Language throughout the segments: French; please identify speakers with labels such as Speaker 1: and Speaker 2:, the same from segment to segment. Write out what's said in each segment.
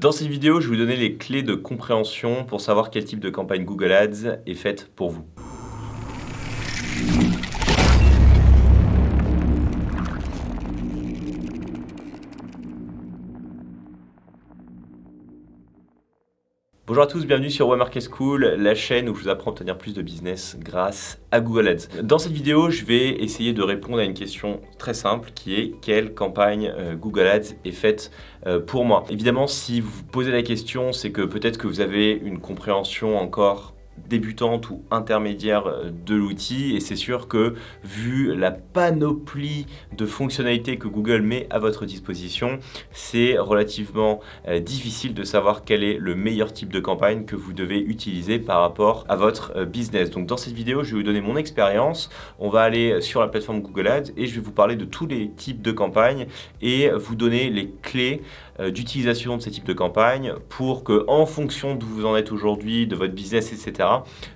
Speaker 1: Dans cette vidéo, je vais vous donner les clés de compréhension pour savoir quel type de campagne Google Ads est faite pour vous. Bonjour à tous, bienvenue sur Web Market School, la chaîne où je vous apprends à obtenir plus de business grâce à Google Ads. Dans cette vidéo, je vais essayer de répondre à une question très simple qui est quelle campagne Google Ads est faite pour moi. Évidemment, si vous vous posez la question, c'est que peut-être que vous avez une compréhension encore débutante ou intermédiaire de l'outil et c'est sûr que vu la panoplie de fonctionnalités que Google met à votre disposition, c'est relativement difficile de savoir quel est le meilleur type de campagne que vous devez utiliser par rapport à votre business. Donc dans cette vidéo, je vais vous donner mon expérience, on va aller sur la plateforme Google Ads et je vais vous parler de tous les types de campagnes et vous donner les clés d'utilisation de ces types de campagnes pour que, en fonction d'où vous en êtes aujourd'hui, de votre business, etc.,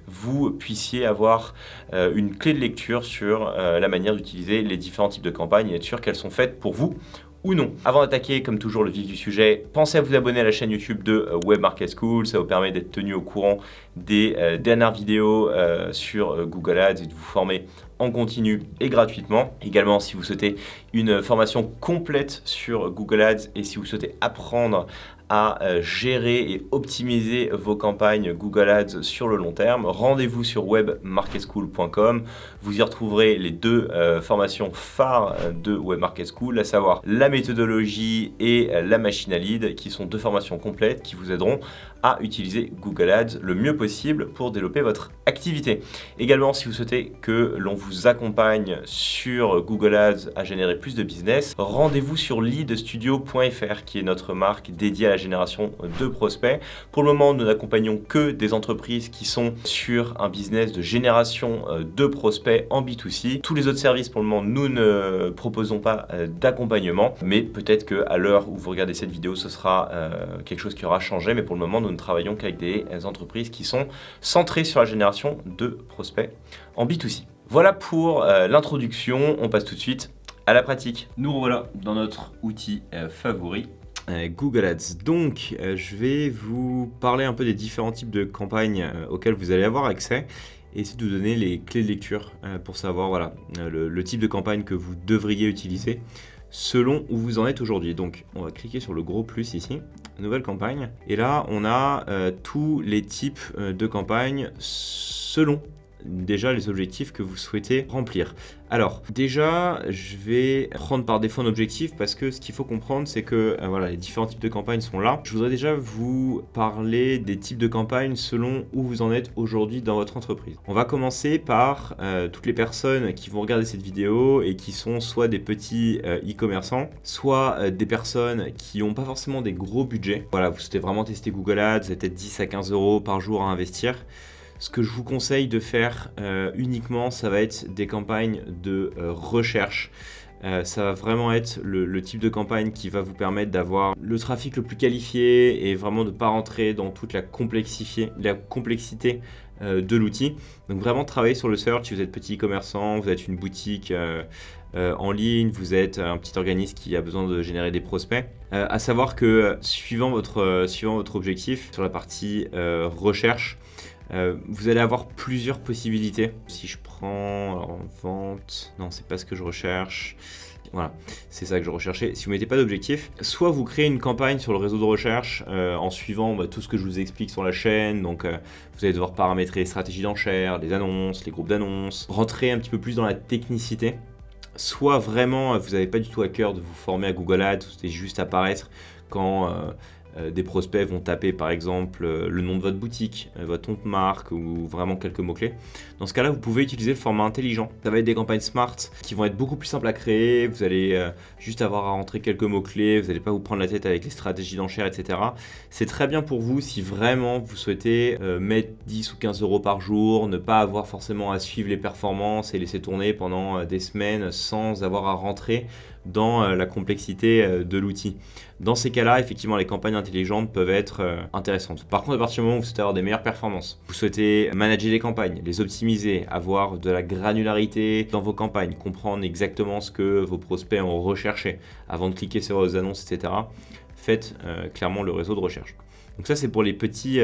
Speaker 1: vous puissiez avoir une clé de lecture sur la manière d'utiliser les différents types de campagnes et être sûr qu'elles sont faites pour vous ou non. Avant d'attaquer, comme toujours, le vif du sujet, pensez à vous abonner à la chaîne YouTube de Web Market School. Ça vous permet d'être tenu au courant des dernières vidéos sur Google Ads et de vous former en continu et gratuitement. Également, si vous souhaitez une formation complète sur Google Ads et si vous souhaitez apprendre à gérer et optimiser vos campagnes Google Ads sur le long terme, rendez-vous sur webmarketschool.com. Vous y retrouverez les deux formations phares de Web Market School, à savoir la méthodologie et la machine à lead, qui sont deux formations complètes qui vous aideront à utiliser Google Ads le mieux possible pour développer votre activité. Également, si vous souhaitez que l'on vous accompagne sur Google Ads à générer plus de business, rendez-vous sur leadstudio.fr qui est notre marque dédiée à la génération de prospects. Pour le moment, nous n'accompagnons que des entreprises qui sont sur un business de génération de prospects en B2C. Tous les autres services, pour le moment, nous ne proposons pas d'accompagnement, mais peut-être qu'à l'heure où vous regardez cette vidéo, ce sera quelque chose qui aura changé, mais pour le moment, nous ne travaillons qu'avec des entreprises qui sont centrées sur la génération de prospects en B2C. Voilà pour l'introduction, on passe tout de suite à la pratique. Nous revoilà dans notre outil favori, Google Ads. Donc, je vais vous parler un peu des différents types de campagnes auxquelles vous allez avoir accès et essayer de vous donner les clés de lecture pour savoir le type de campagne que vous devriez utiliser selon où vous en êtes aujourd'hui. Donc, on va cliquer sur le gros plus ici, nouvelle campagne. Et là, on a tous les types de campagnes selon déjà les objectifs que vous souhaitez remplir. Alors déjà, je vais prendre par défaut un objectif parce que ce qu'il faut comprendre, c'est que les différents types de campagnes sont là. Je voudrais déjà vous parler des types de campagnes selon où vous en êtes aujourd'hui dans votre entreprise. On va commencer par toutes les personnes qui vont regarder cette vidéo et qui sont soit des petits e-commerçants, soit des personnes qui n'ont pas forcément des gros budgets. Voilà, vous souhaitez vraiment tester Google Ads, vous avez peut-être 10 à 15 euros par jour à investir. Ce que je vous conseille de faire uniquement, ça va être des campagnes de recherche. Ça va vraiment être le type de campagne qui va vous permettre d'avoir le trafic le plus qualifié et vraiment de ne pas rentrer dans toute la complexité de l'outil. Donc vraiment travailler sur le search si vous êtes petit e-commerçant, vous êtes une boutique en ligne, vous êtes un petit organisme qui a besoin de générer des prospects. À savoir que suivant votre objectif sur la partie recherche, vous allez avoir plusieurs possibilités. Si je prends vente, non, c'est pas ce que je recherche. Voilà, c'est ça que je recherchais. Si vous ne mettez pas d'objectif, soit vous créez une campagne sur le réseau de recherche en suivant tout ce que je vous explique sur la chaîne. Donc, vous allez devoir paramétrer les stratégies d'enchères, les annonces, les groupes d'annonces, rentrer un petit peu plus dans la technicité. Soit vraiment, vous n'avez pas du tout à cœur de vous former à Google Ads, c'est juste apparaître quand des prospects vont taper par exemple le nom de votre boutique, votre nom de marque ou vraiment quelques mots-clés. Dans ce cas-là, vous pouvez utiliser le format intelligent. Ça va être des campagnes smart qui vont être beaucoup plus simples à créer. Vous allez juste avoir à rentrer quelques mots-clés. Vous n'allez pas vous prendre la tête avec les stratégies d'enchères, etc. C'est très bien pour vous si vraiment vous souhaitez mettre 10 ou 15 euros par jour, ne pas avoir forcément à suivre les performances et laisser tourner pendant des semaines sans avoir à rentrer dans la complexité de l'outil. Dans ces cas-là, effectivement, les campagnes intelligentes peuvent être intéressantes. Par contre, à partir du moment où vous souhaitez avoir des meilleures performances, vous souhaitez manager les campagnes, les optimiser, avoir de la granularité dans vos campagnes, comprendre exactement ce que vos prospects ont recherché avant de cliquer sur vos annonces, etc., faites clairement le réseau de recherche. Donc ça, c'est pour les petits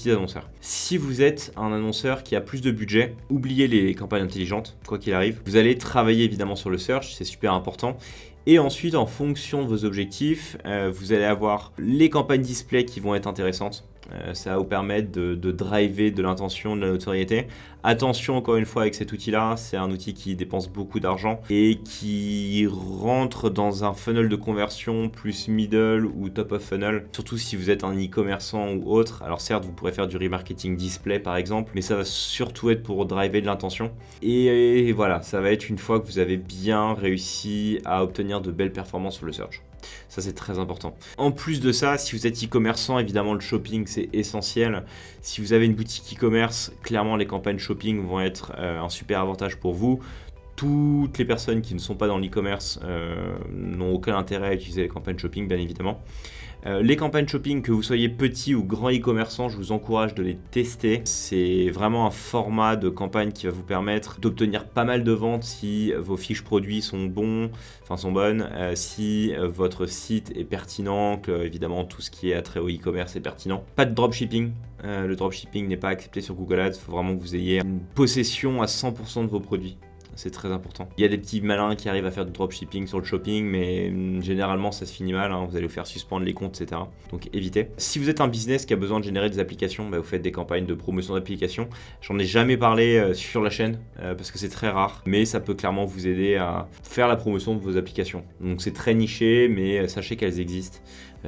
Speaker 1: annonceurs. Si vous êtes un annonceur qui a plus de budget, oubliez les campagnes intelligentes, quoi qu'il arrive. Vous allez travailler évidemment sur le search, c'est super important. Et ensuite, en fonction de vos objectifs, vous allez avoir les campagnes display qui vont être intéressantes. Ça va vous permettre de driver de l'intention, de la notoriété. Attention, encore une fois, avec cet outil-là, c'est un outil qui dépense beaucoup d'argent et qui rentre dans un funnel de conversion plus middle ou top of funnel. Surtout si vous êtes un e-commerçant ou autre. Alors certes, vous pourrez faire du remarketing display par exemple, mais ça va surtout être pour driver de l'intention. Et voilà, ça va être une fois que vous avez bien réussi à obtenir de belles performances sur le search. Ça, c'est très important. En plus de ça, si vous êtes e-commerçant, évidemment, le shopping, c'est essentiel. Si vous avez une boutique e-commerce, clairement, les campagnes shopping vont être un super avantage pour vous. Toutes les personnes qui ne sont pas dans l'e-commerce n'ont aucun intérêt à utiliser les campagnes shopping, bien évidemment. Les campagnes shopping, que vous soyez petit ou grand e-commerçant, je vous encourage de les tester. C'est vraiment un format de campagne qui va vous permettre d'obtenir pas mal de ventes si vos fiches produits sont bonnes, si votre site est pertinent, que évidemment tout ce qui est attrait au e-commerce est pertinent. Pas de dropshipping. Le dropshipping n'est pas accepté sur Google Ads. Il faut vraiment que vous ayez une possession à 100% de vos produits. C'est très important. Il y a des petits malins qui arrivent à faire du dropshipping sur le shopping, mais généralement ça se finit mal, vous allez vous faire suspendre les comptes, etc. Donc évitez. Si vous êtes un business qui a besoin de générer des applications, vous faites des campagnes de promotion d'applications. J'en ai jamais parlé sur la chaîne parce que c'est très rare, mais ça peut clairement vous aider à faire la promotion de vos applications. Donc c'est très niché, mais sachez qu'elles existent.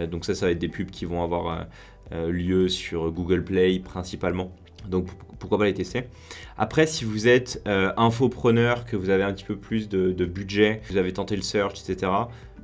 Speaker 1: Donc ça va être des pubs qui vont avoir lieu sur Google Play principalement. Donc pourquoi pas les tester. Après, si vous êtes infopreneur, que vous avez un petit peu plus de budget, vous avez tenté le search, etc.,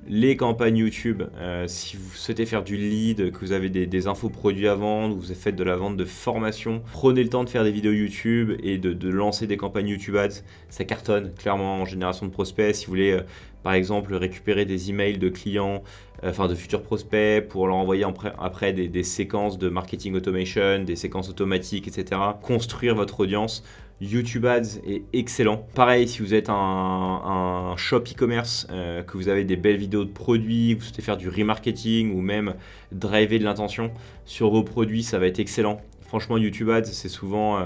Speaker 1: les campagnes YouTube, si vous souhaitez faire du lead, que vous avez des infoproduits à vendre, vous faites de la vente de formation, prenez le temps de faire des vidéos YouTube et de lancer des campagnes YouTube Ads. Ça cartonne clairement en génération de prospects. Si vous voulez par exemple récupérer des emails de clients, de futurs prospects pour leur envoyer après des séquences de marketing automation, des séquences automatiques, etc. Construire votre audience. YouTube Ads est excellent. Pareil, si vous êtes un shop e-commerce, que vous avez des belles vidéos de produits, que vous souhaitez faire du remarketing ou même driver de l'intention sur vos produits, ça va être excellent. Franchement, YouTube Ads, c'est souvent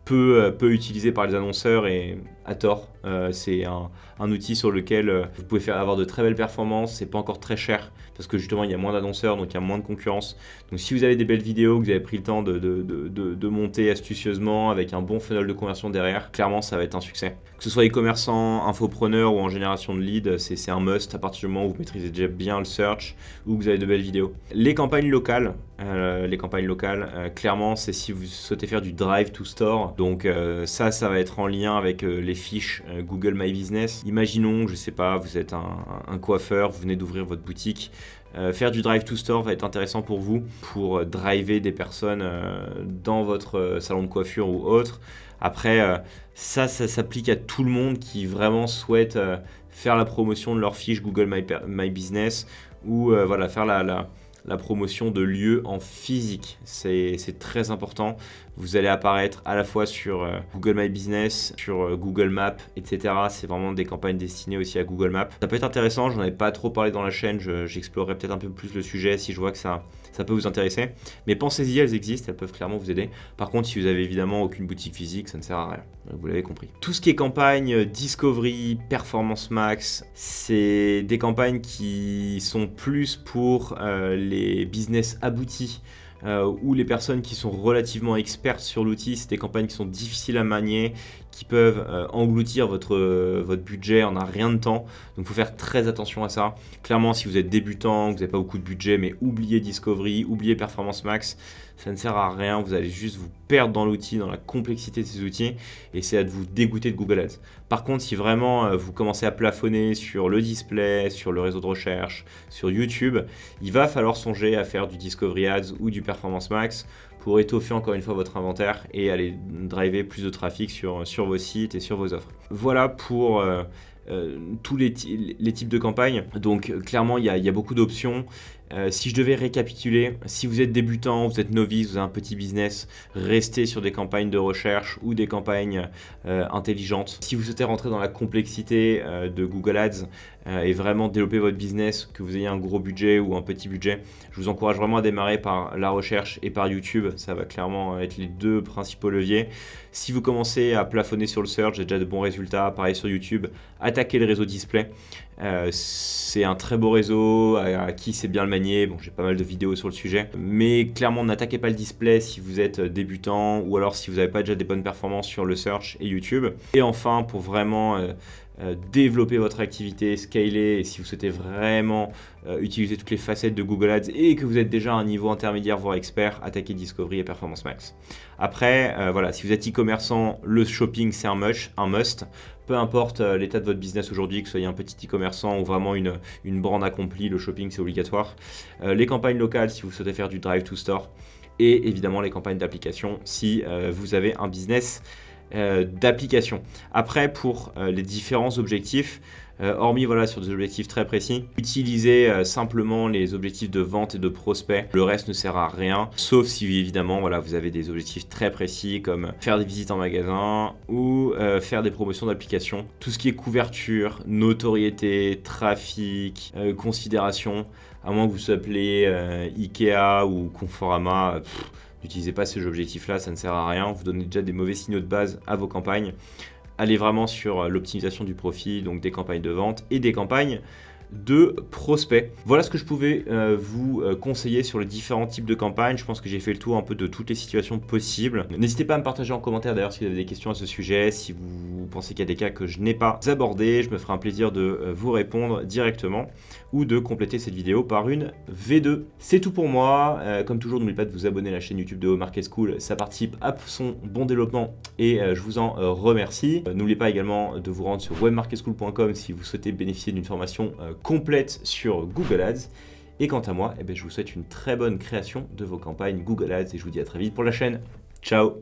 Speaker 1: peu utilisé par les annonceurs et à tort. C'est un outil sur lequel vous pouvez avoir de très belles performances. C'est pas encore très cher parce que justement il y a moins d'annonceurs, donc il y a moins de concurrence. Donc si vous avez des belles vidéos, que vous avez pris le temps de monter astucieusement avec un bon funnel de conversion derrière, clairement ça va être un succès. Que ce soit e-commerçant, infopreneur ou en génération de leads, c'est un must à partir du moment où vous maîtrisez déjà bien le search ou que vous avez de belles vidéos. Les campagnes locales, clairement c'est si vous souhaitez faire du drive to store. Donc ça va être en lien avec les fiches Google My Business. Imaginons, je sais pas, vous êtes un coiffeur, vous venez d'ouvrir votre boutique. Faire du drive to store va être intéressant pour vous, pour driver des personnes dans votre salon de coiffure ou autre. Après, ça s'applique à tout le monde qui vraiment souhaite faire la promotion de leur fiche Google My Business ou faire la promotion de lieux en physique. C'est très important. Vous allez apparaître à la fois sur Google My Business, sur Google Maps, etc. C'est vraiment des campagnes destinées aussi à Google Maps. Ça peut être intéressant, j'en avais pas trop parlé dans la chaîne, j'explorerai peut-être un peu plus le sujet si je vois que ça peut vous intéresser. Mais pensez-y, elles existent, elles peuvent clairement vous aider. Par contre, si vous avez évidemment aucune boutique physique, ça ne sert à rien. Vous l'avez compris. Tout ce qui est campagne Discovery, Performance Max, c'est des campagnes qui sont plus pour les business aboutis. Ou les personnes qui sont relativement expertes sur l'outil. C'est des campagnes qui sont difficiles à manier, qui peuvent engloutir votre budget en un rien de temps. Donc il faut faire très attention à ça. Clairement, si vous êtes débutant, que vous n'avez pas beaucoup de budget, mais oubliez Discovery, oubliez Performance Max, ça ne sert à rien. Vous allez juste vous perdre dans l'outil, dans la complexité de ces outils, et c'est à vous dégoûter de Google Ads. Par contre, si vraiment vous commencez à plafonner sur le display, sur le réseau de recherche, sur YouTube, il va falloir songer à faire du Discovery Ads ou du Performance Max pour étoffer encore une fois votre inventaire et aller driver plus de trafic sur vos sites et sur vos offres. Voilà pour tous les types de campagnes. Donc clairement, il y a beaucoup d'options. Si je devais récapituler, si vous êtes débutant, vous êtes novice, vous avez un petit business, restez sur des campagnes de recherche ou des campagnes intelligentes. Si vous souhaitez rentrer dans la complexité de Google Ads et vraiment développer votre business, que vous ayez un gros budget ou un petit budget, je vous encourage vraiment à démarrer par la recherche et par YouTube. Ça va clairement être les deux principaux leviers. Si vous commencez à plafonner sur le search, j'ai déjà de bons résultats. Pareil sur YouTube, attaquez le réseau display. C'est un très beau réseau à qui c'est bien le manier. Bon, j'ai pas mal de vidéos sur le sujet, mais clairement n'attaquez pas le display si vous êtes débutant ou alors si vous n'avez pas déjà des bonnes performances sur le search et YouTube. Et enfin, pour vraiment développer votre activité, scaler, et si vous souhaitez vraiment utiliser toutes les facettes de Google Ads et que vous êtes déjà à un niveau intermédiaire voire expert, attaquez Discovery et Performance Max. Après, voilà, si vous êtes e-commerçant, le shopping c'est un must. Peu importe l'état de votre business aujourd'hui, que vous soyez un petit e-commerçant ou vraiment une brand accomplie, le shopping c'est obligatoire. Les campagnes locales si vous souhaitez faire du drive to store et évidemment les campagnes d'application si vous avez un business d'application. Après, pour les différents objectifs, hormis voilà, sur des objectifs très précis, utilisez simplement les objectifs de vente et de prospect. Le reste ne sert à rien, sauf si évidemment voilà, vous avez des objectifs très précis comme faire des visites en magasin ou faire des promotions d'application. Tout ce qui est couverture, notoriété, trafic, considération, à moins que vous s'appelez Ikea ou Conforama, n'utilisez pas ces objectifs-là, ça ne sert à rien. Vous donnez déjà des mauvais signaux de base à vos campagnes. Allez vraiment sur l'optimisation du profit, donc des campagnes de vente et des campagnes de prospects. Voilà ce que je pouvais vous conseiller sur les différents types de campagnes. Je pense que j'ai fait le tour un peu de toutes les situations possibles. N'hésitez pas à me partager en commentaire d'ailleurs si vous avez des questions à ce sujet, si vous pensez qu'il y a des cas que je n'ai pas abordés. Je me ferai un plaisir de vous répondre directement ou de compléter cette vidéo par une V2. C'est tout pour moi. Comme toujours, n'oubliez pas de vous abonner à la chaîne YouTube de Home Market School. Ça participe à son bon développement et je vous en remercie. N'oubliez pas également de vous rendre sur webmarketschool.com si vous souhaitez bénéficier d'une formation complète sur Google Ads. Et quant à moi, je vous souhaite une très bonne création de vos campagnes Google Ads et je vous dis à très vite pour la chaîne. Ciao!